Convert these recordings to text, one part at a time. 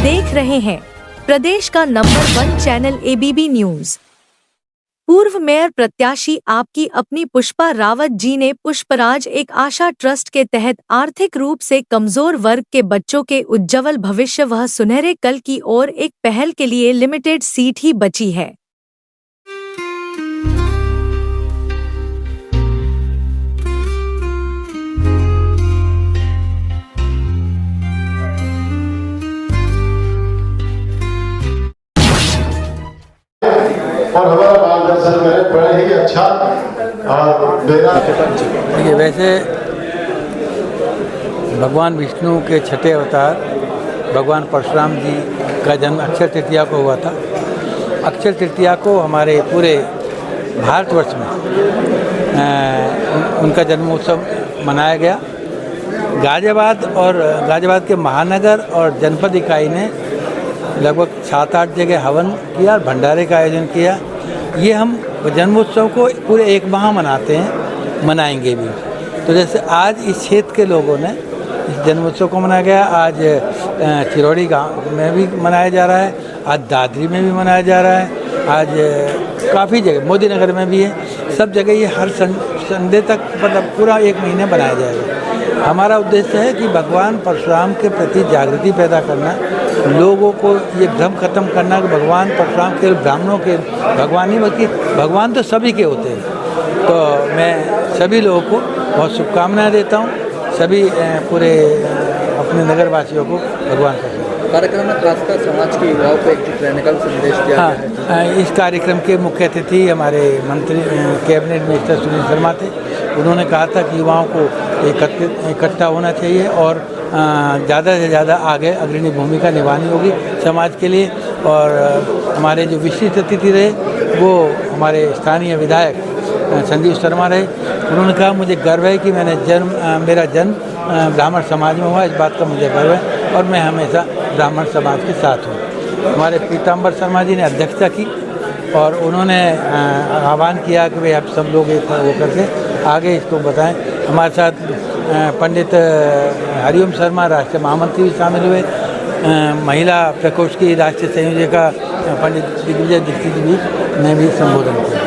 देख रहे हैं प्रदेश का नंबर 1 चैनल ABB न्यूज। पूर्व मेयर प्रत्याशी आपकी अपनी पुष्पा रावत जी ने पुष्पराज एक आशा ट्रस्ट के तहत आर्थिक रूप से कमजोर वर्ग के बच्चों के उज्ज्वल भविष्य व सुनहरे कल की ओर एक पहल के लिए लिमिटेड सीट ही बची है। और हमारा मार्गदर्शन मैंने बड़ा ही अच्छा और देखिए, वैसे भगवान विष्णु के छठे अवतार भगवान परशुराम जी का जन्म अक्षय तृतीया को हुआ था। अक्षय तृतीया को हमारे पूरे भारतवर्ष में उनका जन्मोत्सव मनाया गया। गाजियाबाद के महानगर और जनपद इकाई ने लगभग 7-8 जगह हवन किया और भंडारे का आयोजन किया। ये हम जन्मोत्सव को पूरे एक माह मनाएंगे भी। तो जैसे आज इस क्षेत्र के लोगों ने इस जन्मोत्सव को मनाया गया। आज चिरौड़ी गांव में भी मनाया जा रहा है, आज दादरी में भी मनाया जा रहा है, आज काफ़ी जगह मोदी नगर में भी है। सब जगह ये हर संडे तक मतलब पूरा एक महीने बनाया जाएगा। हमारा उद्देश्य है कि भगवान परशुराम के प्रति जागृति पैदा करना, लोगों को ये भ्रम खत्म करना कि भगवान परशुराम केवल ब्राह्मणों के भगवान नहीं बल्कि भगवान तो सभी के होते हैं। तो मैं सभी लोगों को बहुत शुभकामनाएं देता हूँ, सभी पूरे अपने नगरवासियों को भगवान का कार्यक्रम में खासकर समाज के युवाओं को एकजुट रहने का संदेश दिया गया है। इस कार्यक्रम के मुख्य अतिथि हमारे मंत्री कैबिनेट मिनिस्टर सुनील शर्मा थे। उन्होंने कहा था कि युवाओं को इकट्ठा होना चाहिए और ज़्यादा से ज़्यादा आगे अग्रणी भूमिका निभानी होगी समाज के लिए। और हमारे जो विशिष्ट अतिथि रहे वो हमारे स्थानीय विधायक संजीव शर्मा रहे। उन्होंने कहा मुझे गर्व है कि मेरा जन्म ब्राह्मण समाज में हुआ, इस बात का मुझे गर्व है और मैं हमेशा ब्राह्मण समाज के साथ हूँ। हमारे पीताम्बर शर्मा जी ने अध्यक्षता की और उन्होंने आह्वान किया कि भाई आप सब लोग एक हो करके आगे इसको बताएं। हमारे साथ पंडित हरिओम शर्मा राष्ट्रीय महामंत्री भी शामिल हुए। महिला प्रकोष्ठ की राष्ट्रीय संयोजिका पंडित दिग्विजय दीक्षित जी ने भी संबोधन किया।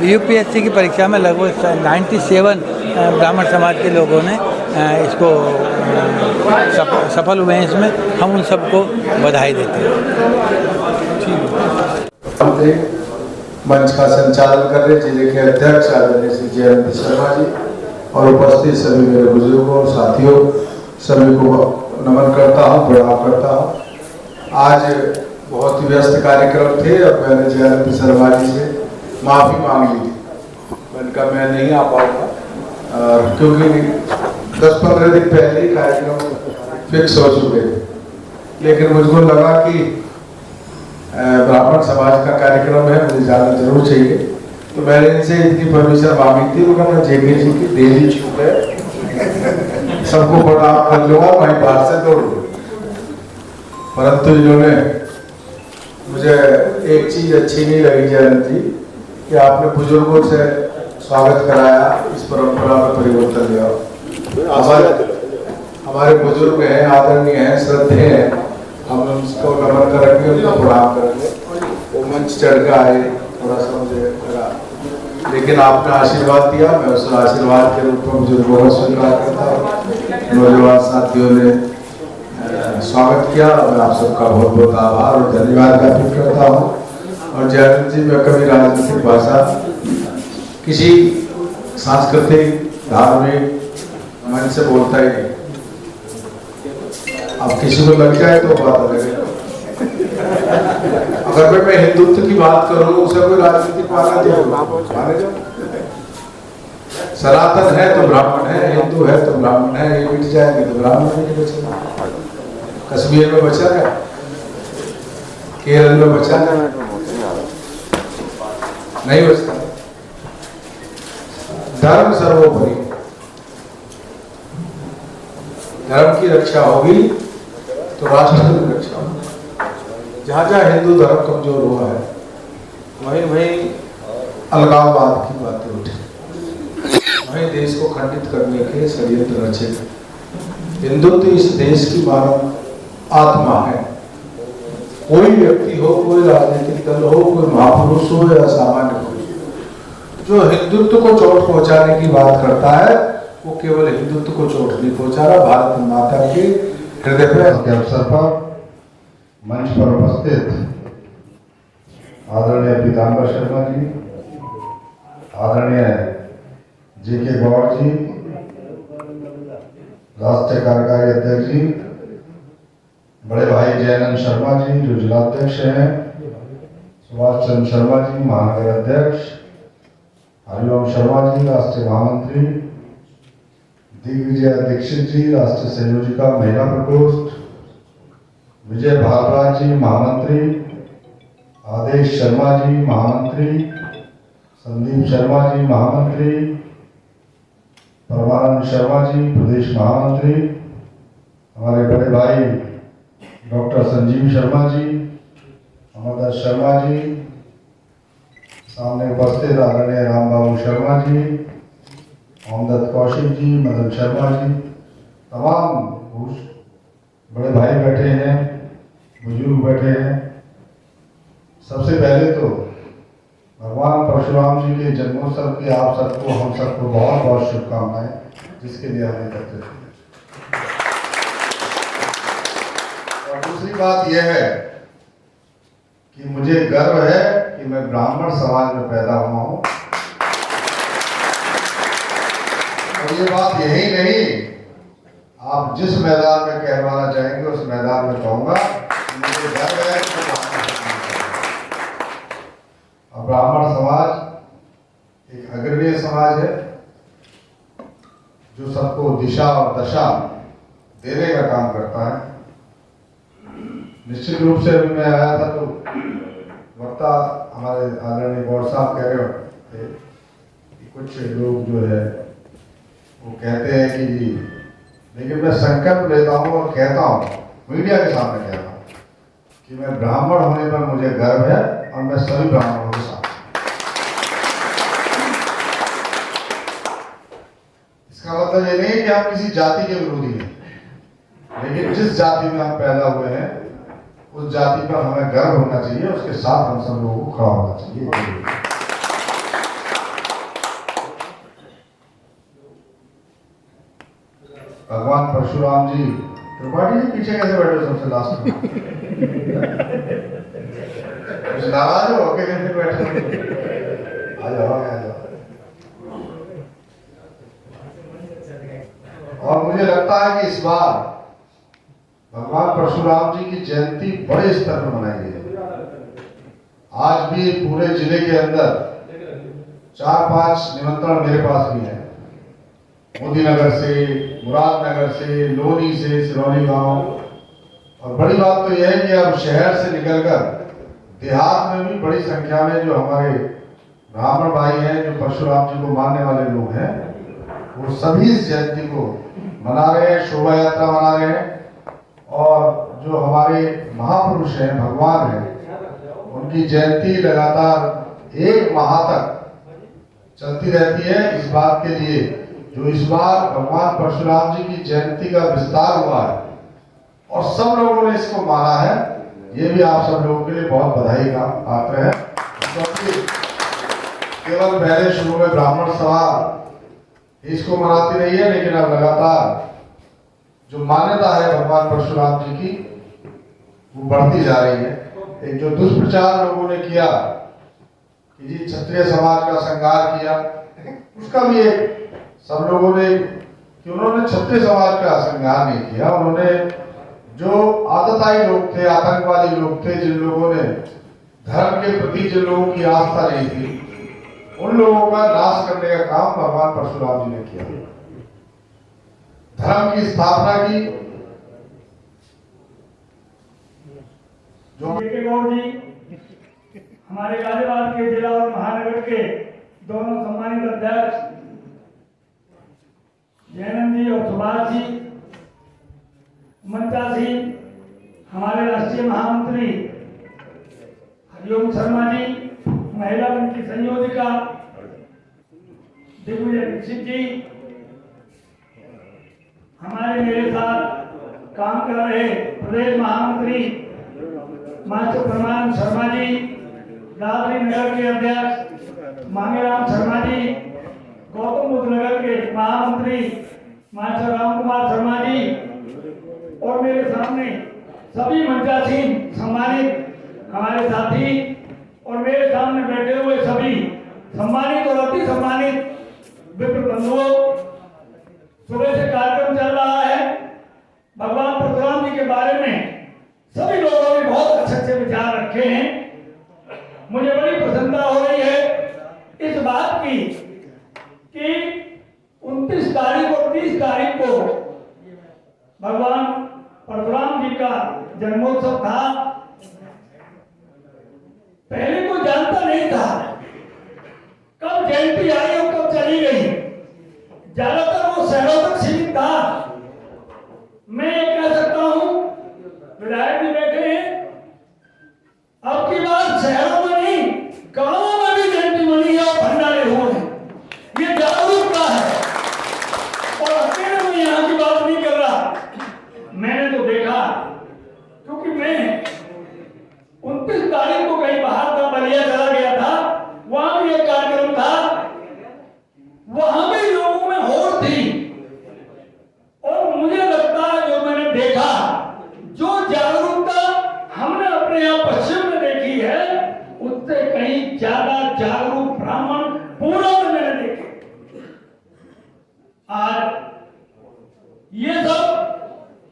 यूपीएससी की परीक्षा में लगभग 97 ब्राह्मण समाज के लोगों ने इसको सफल हुए हैं। इसमें हम उन सबको बधाई देते हैं। मंच का संचालन कर रहे जिले के अध्यक्ष आदरणीय श्री जयंत शर्मा जी और उपस्थित सभी मेरे बुजुर्गों और साथियों, सभी को नमन करता हूँ, प्रणाम करता हूँ। आज बहुत ही व्यस्त कार्यक्रम थे और मैंने जयंत शर्मा जी से माफ़ी मांग ली थी। मैंने कहा मैं नहीं आ पाऊँगा क्योंकि 10-15 दिन पहले ही कार्यक्रम फिक्स हो चुके थे, लेकिन मुझको लगा कि ब्राह्मण समाज का कार्यक्रम है, मुझे जाना जरूर चाहिए। तो मैंने इनसे इतनी परमिशन मांगी थी, उनका मैं जेके जी की डेली छूट है, सबको प्रणाम कर लूँगा, वहीं बाहर से दौड़ लूँ। परंतु इन्होंने मुझे एक चीज़ अच्छी नहीं लगी जयंत जी कि आपने बुजुर्गों से स्वागत कराया, इस परंपरा में परिवर्तन लिया। हमारे बुजुर्ग हैं, आदरणीय हैं, श्रद्धेय हैं, हम उसको नमन करेंगे, उनको प्रणाम करेंगे। वो मंच चढ़ के आए, थोड़ा सा मुझे लगा, लेकिन आपने आशीर्वाद दिया, मैं उस आशीर्वाद के रूप में बुजुर्गों का स्वीकार करता हूँ। नौजवान साथियों ने स्वागत किया और मैं आप सबका बहुत बहुत आभार और धन्यवाद ज्ञापित करता हूँ। और जयंत जी, मैं कभी राजनीतिक भाषा किसी सांस्कृतिक धार्मिक मंच से बोलता ही नहीं। अब किसी को लग जाए तो बात अलग है। अगर मैं हिंदुत्व की बात करूं, उसे कोई राजनीतिक माना जाए, सनातन है तो ब्राह्मण है, हिंदू है तो ब्राह्मण है, ये मिट जाएंगे तो ब्राह्मण नहीं बचेगा। कश्मीर में बचा क्या, केरल में बचा क्या, नहीं बचता। धर्म सर्वोपरि, धर्म की रक्षा होगी तो राष्ट्र की रक्षा होगी। जहाँ जहाँ हिंदू धर्म कमजोर हुआ है वहीं अलगाववाद की बातें उठी। वहीं देश को खंडित करने के षड्यंत्र रचे। हिंदुत्व इस देश की मानव आत्मा है। कोई व्यक्ति हो, कोई राजनीतिक दल हो, कोई महापुरुष हो या सामान्य पुरुष, जो हिंदुत्व को चोट पहुंचाने की बात करता है वो केवल हिंदुत्व को चोट नहीं पहुंचा रहा, भारत माता के हृदय पर के अवसर पर मंच पर उपस्थित आदरणीय पीताम्बर शर्मा जी, आदरणीय JK गौड़ जी, राष्ट्रीय कार्यकारी अध्यक्ष जी, बड़े भाई जयनंद शर्मा जी जो जिलाध्यक्ष हैं, सुभाष चंद्र शर्मा जी महानगर अध्यक्ष, हरिओम शर्मा जी राष्ट्रीय महामंत्री, दिग्विजय दीक्षित जी राष्ट्रीय संयोजिका महिला प्रकोष्ठ, विजय भारद्वाज जी महामंत्री, आदेश शर्मा जी महामंत्री, संदीप शर्मा जी महामंत्री, परमानंद शर्मा जी प्रदेश महामंत्री, हमारे बड़े भाई डॉक्टर संजीव शर्मा जी, अमरदास शर्मा जी, सामने उपस्थित आदरणीय राम बाबू शर्मा जी, मोहम्मद कौशिक जी, मदन शर्मा जी, तमाम बड़े भाई बैठे हैं, बुजुर्ग बैठे हैं। सबसे पहले तो भगवान परशुराम जी के जन्मोत्सव की आप सबको, हम सबको बहुत बहुत शुभकामनाएं, जिसके लिए हमें एकत्रित किया। और दूसरी बात यह है कि मुझे गर्व है कि मैं ब्राह्मण समाज में पैदा हुआ हूं। और ये बात यही नहीं, आप जिस मैदान में कहवाना चाहेंगे उस मैदान में कहूंगा मुझे गर्व है कि ब्राह्मण समाज एक अग्रणीय समाज है जो सबको दिशा और दशा देने का काम करता है। निश्चित रूप से अभी मैं आया था तो वक्ता हमारे आदरणीय गौड़ साहब कह रहे थे कि कुछ लोग जो है वो कहते हैं कि जी, लेकिन मैं संकल्प लेता हूँ और कहता हूँ, मीडिया के सामने कहता हूँ कि मैं ब्राह्मण होने पर मुझे गर्व है और मैं सभी ब्राह्मणों के साथ। इसका मतलब ये नहीं कि हम किसी जाति के विरोधी हैं, लेकिन जिस जाति में हम पैदा हुए हैं उस जाति पर हमें गर्व होना चाहिए, उसके साथ हम सब लोगों को खड़ा होना चाहिए। भगवान परशुराम जी, त्रिपाठी जी पीछे कैसे बैठे सबसे लास्ट में? कुछ नाराज हो के कैसे बैठे? आ जाओ आ जाओ। और मुझे लगता है कि इस बार भगवान परशुराम जी की जयंती बड़े स्तर पर मनाई गई है। आज भी पूरे जिले के अंदर 4-5 निमंत्रण मेरे पास भी है, मोदी नगर से, मुरादनगर से, लोनी से, सिरौली गांव। और बड़ी बात तो यह है कि अब शहर से निकलकर देहात में भी बड़ी संख्या में जो हमारे ब्राह्मण भाई हैं, जो परशुराम जी को मानने वाले लोग हैं, वो सभी इस जयंती को मना रहे हैं, शोभा यात्रा मना रहे हैं। और जो हमारे महापुरुष हैं, भगवान हैं, उनकी जयंती लगातार 1 माह तक चलती रहती है। इस बात के लिए जो इस बार भगवान परशुराम जी की जयंती का विस्तार हुआ है और सब लोगों ने इसको माना है, ये भी आप सब लोगों के लिए बहुत बधाई का पात्र है। क्योंकि केवल पहले शुरू में ब्राह्मण सभा इसको मनाती रही है, लेकिन अब लगातार जो मान्यता है भगवान परशुराम जी की वो बढ़ती जा रही है। एक जो दुष्प्रचार लोगों ने किया कि जी क्षत्रिय समाज का श्रृंगार किया, उसका भी एक सब लोगों ने, कि उन्होंने क्षत्रिय समाज का श्रृंगार नहीं किया। उन्होंने जो आतताई लोग थे, आतंकवादी लोग थे, जिन लोगों ने धर्म के प्रति जिन लोगों की आस्था नहीं थी, उन लोगों का नाश करने का काम भगवान परशुराम जी ने किया। धर्म की स्थापना की। जो JK गौड़ जी हमारे गाजियाबाद के जिला और महानगर के दोनों सम्मानित अध्यक्ष जयनंद जी और सुभाष जी, मंचा जी, हमारे राष्ट्रीय महामंत्री हरिओम शर्मा जी, महिला मंच की संयोजिका दिग्विजय दीक्षित जी, हमारे मेरे साथ काम कर रहे प्रदेश महामंत्री मास्टर परमानंद शर्मा जी, दादरी नगर के अध्यक्ष मांगेराम शर्मा जी, गौतम बुद्ध नगर के महामंत्री मास्टर राम कुमार शर्मा जी, और मेरे सामने सभी मंचासीन सम्मानित हमारे साथी और मेरे सामने बैठे हुए सभी सम्मानित और अति सम्मानित विप्र बंधुओं, सुबह से कार्यक्रम चल रहा है। भगवान परशुराम जी के बारे में सभी लोगों ने बहुत अच्छे अच्छे विचार रखे हैं। मुझे बड़ी प्रसन्नता हो रही है इस बात की कि 29 तारीख और 30 तारीख को भगवान परशुराम जी का जन्मोत्सव था। पहले कोई जानता नहीं था कब जयंती आई और कब चली गई। ज्यादातर वो शहरों तक सीमित था। मैं ये कह सकता हूं, विधायक जी बैठे हैं, अब की बार शहरों में नहीं गांवों में भी जयंती मनी है और भंडारे हुए हैं। ये जागरूकता है और अकेले में यहाँ की बात नहीं कर रहा। मैंने तो देखा, क्योंकि मैं 29 तारीख को कहीं बाहर था, बलिया चला गया था, वहां भी एक कार्यक्रम था, वहां भी लोगों में होड़ थी। और मुझे लगता है जो मैंने देखा, जो जागरूकता हमने अपने यहाँ पश्चिम में देखी है, उससे कहीं ज्यादा जागरूक ब्राह्मण पूरा में मैंने देखे। आज ये सब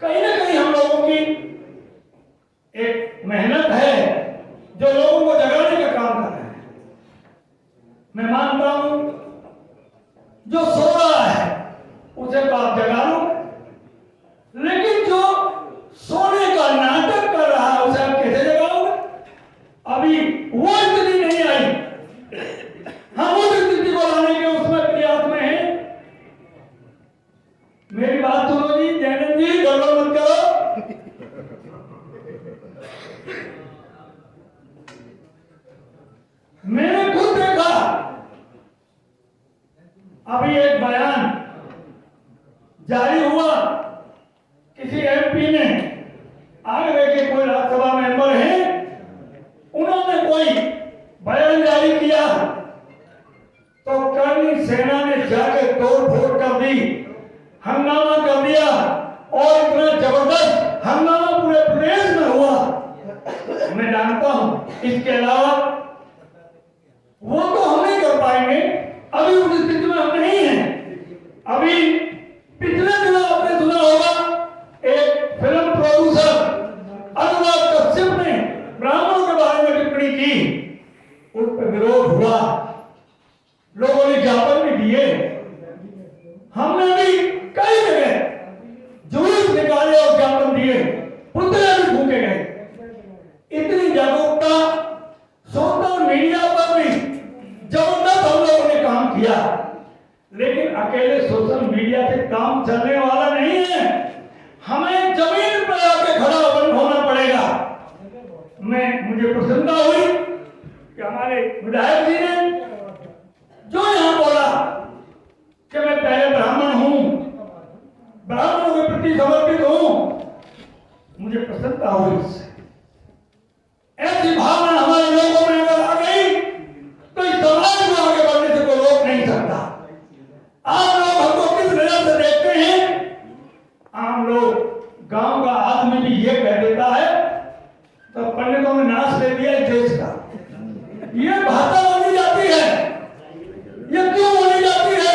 कहीं ना कहीं हम लोगों की एक मेहनत है जो लोगों को जगाने का काम कर रहे हैं। मैं मानता हूं जो सो रहा है उसे तो आप जगा लो, लेकिन जो सोने का नाटक कर रहा है उसे आप कैसे जगाओगे? अभी वो स्थिति नहीं आई। हम उस स्थिति को लाने के उसमें प्रयास में हैं। मेरी बात सुनो जी, जैनन जी, गड़बड़ मत करो। मैंने खुद देखा, अभी एक बयान जारी हुआ, किसी एमपी ने, आगरे के कोई राज्यसभा मेंबर हैं, उन्होंने कोई बयान जारी किया तो कर्णी सेना ने जाके तोड़ फोड़ कर दी, हंगामा कर दिया और इतना जबरदस्त हंगामा पूरे प्रदेश में हुआ। मैं जानता हूं इसके अलावा वो तो हम नहीं कर पाएंगे, अभी उस स्थिति में हम नहीं हैं। अभी पिछले दिनों आपने सुना होगा, एक फिल्म प्रोड्यूसर अनुराग कश्यप ने ब्राह्मणों के बारे में टिप्पणी की, उस पर विरोध हुआ, लोगों ने ज्ञापन भी दिए, हमने भी कई जगह जुलूस निकाले और ज्ञापन दिए, पुतले भी फूके गए। इतनी जागरूकता सोशल मीडिया पर भी जबरदस्त हम लोगों ने काम किया, लेकिन अकेले सोशल मीडिया से काम चलने वाला नहीं है। हमें जमीन पर आके खड़ा होना पड़ेगा। मुझे प्रसन्नता हुई कि हमारे विधायक जी ने जो यहां बोला कि मैं पहले ब्राह्मण हूं, ब्राह्मणों के प्रति समर्पित हूं, मुझे प्रसन्नता हुई इससे। ऐसी भावना हमारे लोगों में अगर आ गई तो इस समाज को आगे बढ़ने से कोई रोक नहीं सकता। आप लोग हमको किस नजर से देखते हैं? आम लोग, गांव का आदमी भी ये कह देता है तो पंडितों ने नाश ले दिया इस देश का। ये भाषा बोली जाती है, ये क्यों बोली जाती है?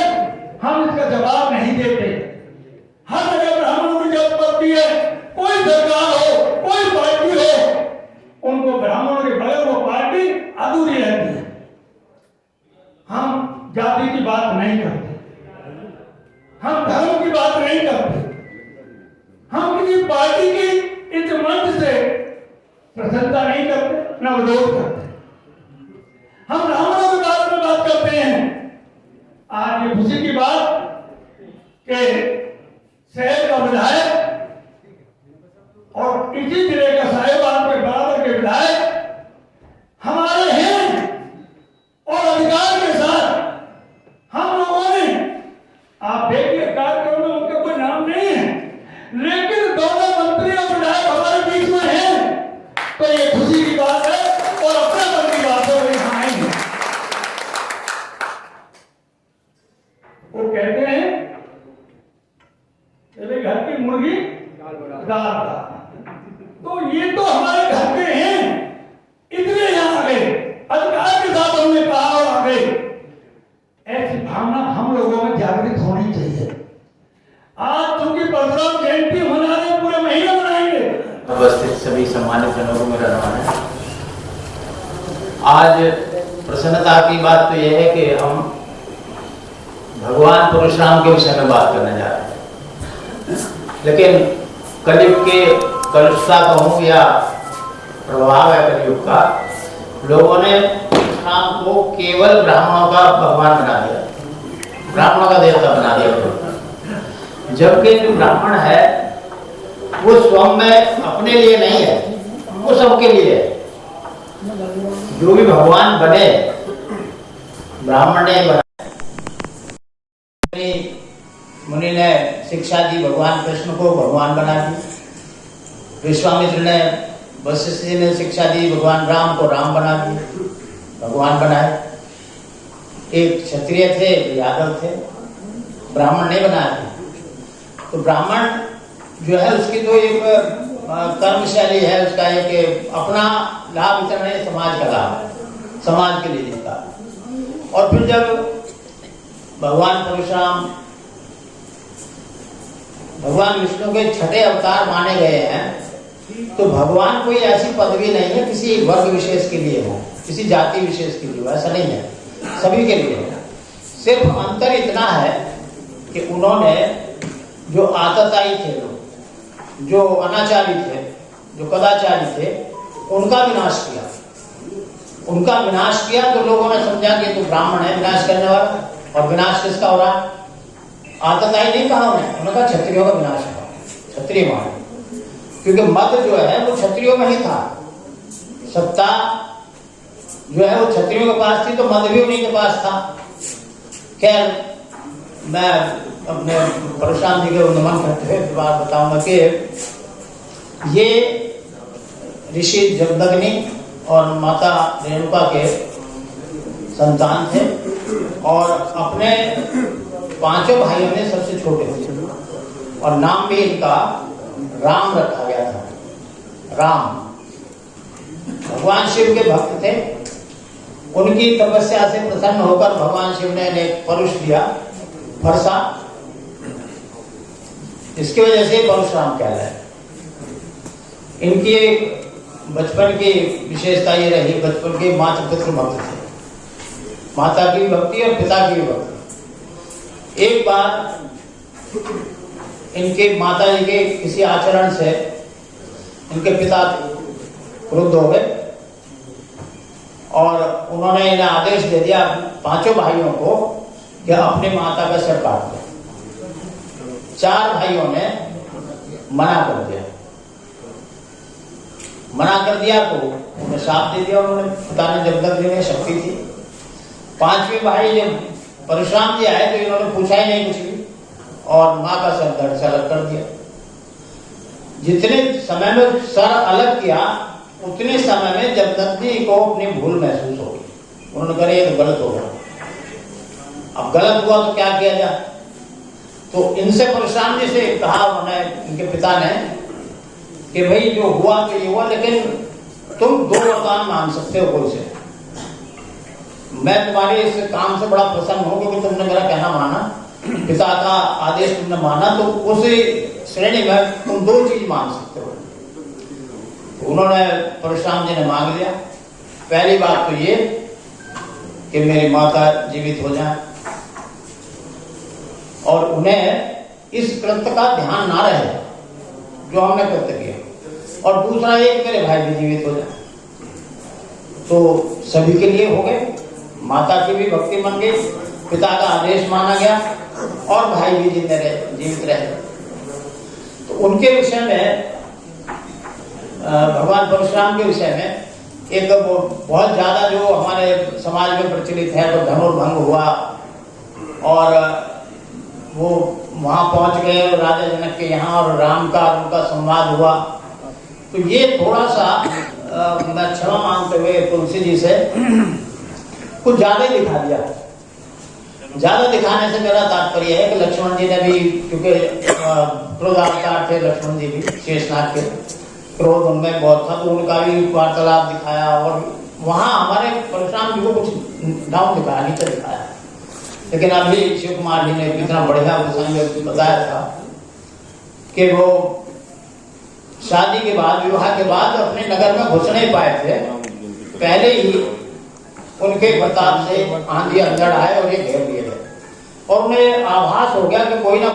हम इसका जवाब नहीं देते। हर जगह ब्राह्मणों की जरूरत पड़ती है, कोई सरकार हो, कोई पार्टी हो, उनको ब्राह्मणों के बगैर वो पार्टी अधूरी रहती है। हम जाति की बात नहीं करते, हम धर्म की बात नहीं करते, हम किसी पार्टी की इस मंच से प्रशंसा नहीं करते, न विरोध करते। हम ब्राह्मणों के बारे में बात करते हैं। आज ये खुशी की बात कि शहर का विधायक और इसी जिले का साहिबान के बराबर के विधायक हमारे हैं और अधिकार के साथ हम लोगों ने सम्मानित जनों को मेरा नमन है। आज प्रसन्नता की बात तो यह है कि हम भगवान परशुराम के विषय में बात करने जा रहे हैं, लेकिन कलयुग के कलुषता कहूँ या प्रभाव है कलयुग का, लोगों ने परशुराम को केवल ब्राह्मणों का भगवान बना दिया, ब्राह्मणों का देवता बना दिया। जबकि जो ब्राह्मण है वो स्वयं में अपने लिए नहीं है, वो सबके लिए है। जो भी भगवान बने ब्राह्मण ने बना। मुनि ने शिक्षा दी, भगवान कृष्ण को भगवान बना दी। विश्वामित्र ने, वशिष्ठ जी ने शिक्षा दी, भगवान राम को राम बना दिए, भगवान बनाए। एक क्षत्रिय थे, यादव थे, ब्राह्मण नहीं बनाए। तो ब्राह्मण जो है उसकी तो एक कर्मशैली है, उसका एक अपना लाभ इतना नहीं, समाज का लाभ, समाज के लिए जीता। और फिर जब भगवान परशुराम भगवान विष्णु के छठे अवतार माने गए हैं, तो भगवान कोई ऐसी पदवी नहीं है किसी वर्ग विशेष के लिए हो, किसी जाति विशेष के लिए हो, ऐसा नहीं है, सभी के लिए है। सिर्फ अंतर इतना है कि उन्होंने जो आतताई थे लोग, जो अनाचारी थे, जो कदाचारी थे, उनका विनाश किया। उनका विनाश किया तो लोगों ने समझा कि तो ब्राह्मण है विनाश करने वाला। और विनाश किसका हो रहा? आतताई नहीं कहा उन्होंने कहा क्षत्रियों का विनाश हुआ, क्षत्रिय माने, क्योंकि मत जो है वो क्षत्रियों में ही था। सत्ता जो है वो क्षत्रियों के पास थी, तो मत भी उन्हीं के पास था। खैर, मैं अपने परशुराम जी के नमन करते हुए बात बताऊंगा कि ये ऋषि जमदग्नि और माता रेणुका के संतान थे और अपने पांचों भाइयों में सबसे छोटे थे और नाम भी इनका राम रखा गया था। राम भगवान शिव के भक्त थे। उनकी तपस्या से प्रसन्न होकर भगवान शिव ने एक परुष दिया, फरसा, इसकी वजह से परशुराम कहलाए। इनकी बचपन की विशेषता ये रही, बचपन के माता पितृ भक्त थे, माता की भक्ति और पिता की भक्ति। एक बार इनके माता जी के किसी आचरण से इनके पिता क्रुद्ध हो गए और उन्होंने इन्हें आदेश दे दिया पांचों भाइयों को कि अपनी माता का सिर काट दो। चार भाइयों ने मना कर दिया। मना कर दिया तो उन्हें शाप दे दिया उन्होंने, पिता ने जमदग्नि में शक्ति थी। पांचवें भाई जब परशुराम जी आए तो इन्होंने पूछा ही नहीं कुछ भी और माँ का सर धड़ से अलग कर दिया। जितने समय में सर अलग किया उतने समय में जमदग्नि को अपनी भूल महसूस हो गई। उन्होंने कहा ये तो गलत हो गया, अब गलत हुआ तो क्या किया जाए। तो इनसे परशुराम जी से कहा उन्होंने, इनके पिता ने, कि भाई जो हुआ तो ये हुआ, लेकिन तुम दो वरदान मांग सकते हो कोई से। मैं तुम्हारे इस काम से बड़ा प्रसन्न हूं क्योंकि तुमने मेरा कहना माना, पिता का आदेश तुमने माना, तो उस श्रेणी में तुम दो चीज मांग सकते हो। तो उन्होंने परशुराम जी ने मांग लिया। पहली बात तो ये कि मेरी माता जीवित हो जाए और उन्हें इस कृत्य का ध्यान ना रहे जो हमने कृत्य किया, और दूसरा ये कि मेरे भाई भी जीवित हो जाए। तो सभी के लिए हो गए, माता की भी भक्ति बन गई, पिता का आदेश माना गया और भाई भी जीवित रहे। तो उनके विषय में, भगवान परशुराम के विषय में एक बहुत ज्यादा जो हमारे समाज में प्रचलित है, तो धनुर्भंग हुआ और वो वहां पहुंच गए राजा जनक के यहाँ और राम का उनका संवाद हुआ। तो ये थोड़ा सा मैं क्षमा मांगते हुए तुलसी जी से कुछ ज्यादा ही दिखा दिया। ज्यादा दिखाने से मेरा तात्पर्य है कि लक्ष्मण जी ने भी, क्योंकि क्रोधावतार थे लक्ष्मण जी भी, शेषनाग के क्रोध उनमें बहुत था, तो उनका भी वार्तालाप दिखाया और वहां हमारे परशुराम जी को कुछ डाउन दिखाया, नीचे दिखाया। लेकिन अभी शिव कुमार जी ने कितना बढ़िया प्रसंग बताया था कि वो शादी के बाद, विवाह के बाद अपने नगर में घुस नहीं पाए थे। पहले ही उनके प्रताप से आंधी अंधड़ आए और ये घेर लिए थे और उन्हें आभास हो गया कि कोई ना